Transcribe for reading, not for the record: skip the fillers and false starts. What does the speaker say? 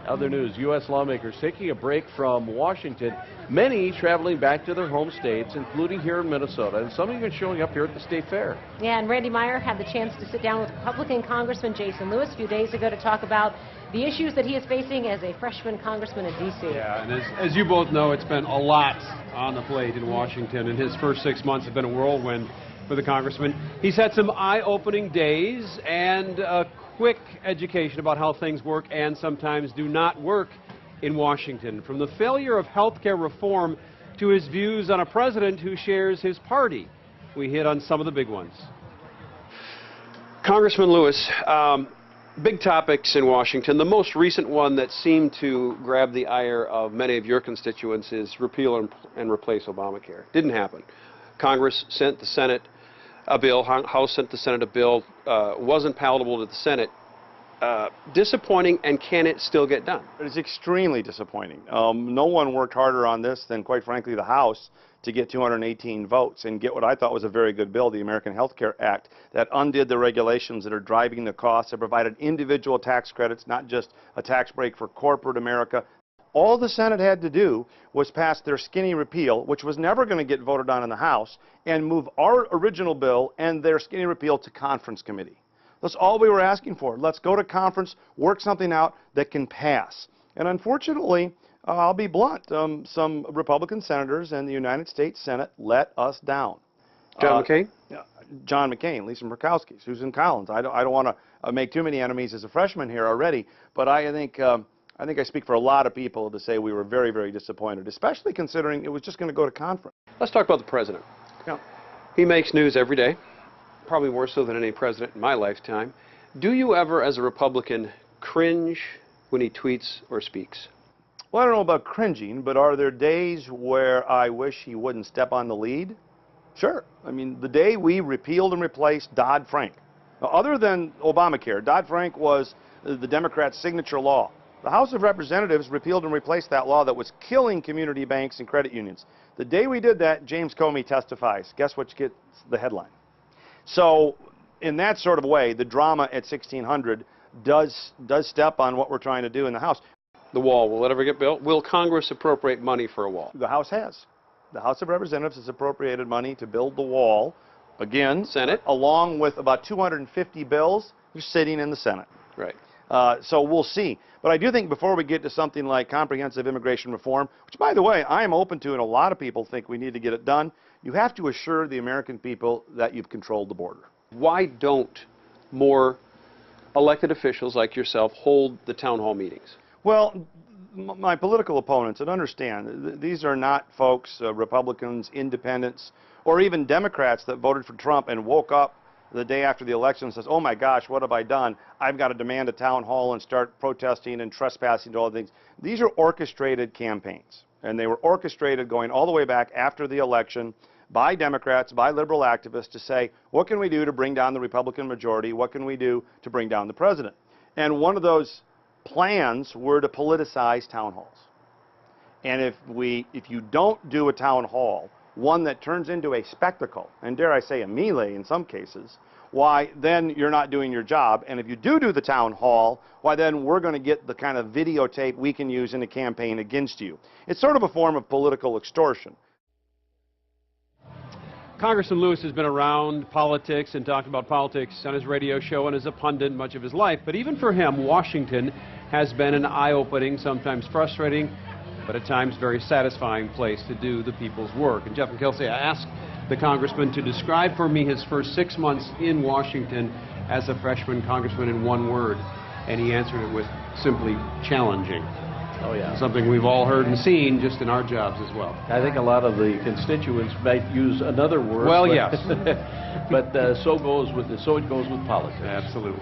Other news, U.S. lawmakers taking a break from Washington, many traveling back to their home states, including here in Minnesota, and some even showing up here at the State Fair. Yeah, and Randy Meyer had the chance to sit down with Republican Congressman Jason Lewis a few days ago to talk about the issues that he is facing as a freshman congressman in D.C. Yeah, and as you both know, it's been a lot on the plate in Washington, and his first 6 months have been a whirlwind for the congressman. He's had some eye-opening days and a quick education about how things work and sometimes do not work in Washington. From the failure of health care reform to his views on a president who shares his party. We hit on some of the big ones. Congressman Lewis, big topics in Washington. The most recent one that seemed to grab the ire of many of your constituents is repeal and replace Obamacare. Didn't happen. Congress sent the Senate a bill, House sent the Senate a bill, wasn't palatable to the Senate. Disappointing, and can it still get done? It is extremely disappointing. No one worked harder on this than, quite frankly, the House to get 218 votes and get what I thought was a very good bill, the American Health Care Act, that undid the regulations that are driving the costs, that provided individual tax credits, not just a tax break for corporate America. All the Senate had to do was pass their skinny repeal, which was never going to get voted on in the House, and move our original bill and their skinny repeal to conference committee. That's all we were asking for. Let's go to conference, work something out that can pass. And unfortunately, I'll be blunt, some Republican senators in the United States Senate let us down. John McCain? John McCain, Lisa Murkowski, Susan Collins. I don't want to make too many enemies as a freshman here already, but I think I speak for a lot of people to say we were very, very disappointed, especially considering it was just going to go to conference. Let's talk about the president. Yeah. He makes news every day, probably more so than any president in my lifetime. Do you ever, as a Republican, cringe when he tweets or speaks? Well, I don't know about cringing, but are there days where I wish he wouldn't step on the lead? Sure. I mean, the day we repealed and replaced Dodd-Frank, other than Obamacare, Dodd-Frank was the Democrats' signature law. The House of Representatives repealed and replaced that law that was killing community banks and credit unions. The day we did that, James Comey testifies. Guess what gets the headline? So, in that sort of way, the drama at 1600 does step on what we're trying to do in the House. The wall, will it ever get built? Will Congress appropriate money for a wall? The House has. The House of Representatives has appropriated money to build the wall. Again, Senate, along with about 250 bills, they're sitting in the Senate. Right. So we'll see. But I do think before we get to something like comprehensive immigration reform, which, by the way, I am open to and a lot of people think we need to get it done, you have to assure the American people that you've controlled the border. Why don't more elected officials like yourself hold the town hall meetings? Well, my political opponents, and understand, these are not folks, Republicans, independents, or even Democrats that voted for Trump and woke up the day after the election and says, oh my gosh, what have I done? I've got to demand a town hall and start protesting and trespassing to all things. These are orchestrated campaigns, and they were orchestrated going all the way back after the election by Democrats, by liberal activists to say, what can we do to bring down the Republican majority? What can we do to bring down the president? And one of those plans were to politicize town halls. And if you don't do a town hall, one that turns into a spectacle, and dare I say a melee in some cases, why then you're not doing your job. And if you do the town hall, why then we're going to get the kind of videotape we can use in a campaign against you. It's sort of a form of political extortion. Congressman Lewis has been around politics and talked about politics on his radio show and as a pundit much of his life. But even for him, Washington has been an eye-opening, sometimes frustrating, but at times very satisfying place to do the people's work. And Jeff and Kelsey, I asked the congressman to describe for me his first 6 months in Washington as a freshman congressman in one word, and he answered it with simply challenging. Oh, yeah. Something we've all heard and seen just in our jobs as well. I think a lot of the constituents might use another word. Well, but, yes. but so it goes with politics. Absolutely.